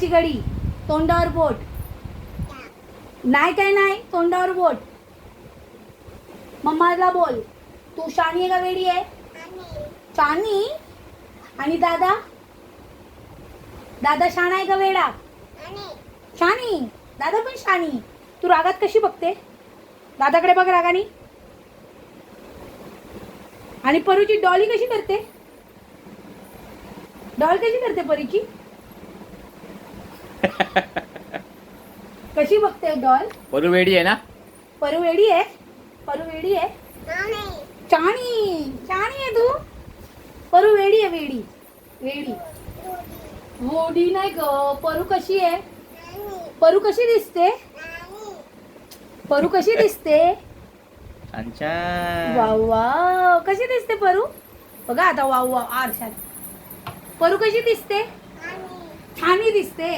हातावरची घडी, तोंडावर बोट. नाही काय नाही, तोंडावर बोट. मम्माला बोल, तू शानी आहे का वेडी आहे? शानी. आणि दादा? दादा शाणा आहे का वेडा? शानी. दादा पण शानी. तू रागात कशी बघते? दादाकडे बघ रागानी. आणि परूची डॉली कशी करते? डॉल कशी करते परीची? कशी बघते डॉल? परू वेडी आहे ना? परू वेडी आहे? परू वेडी आहे? चाणी. चाणी आहे तू? परू वेडी आहे, वेडी. वेडी. मोडी नाही ग. परू कशी आहे? परू कशी दिसते? परू कशी दिसते? छान. वाव वाव, कशी दिसते परू? बघा आता वाव वाव आरशात. परू कशी दिसते? छानी दिसते.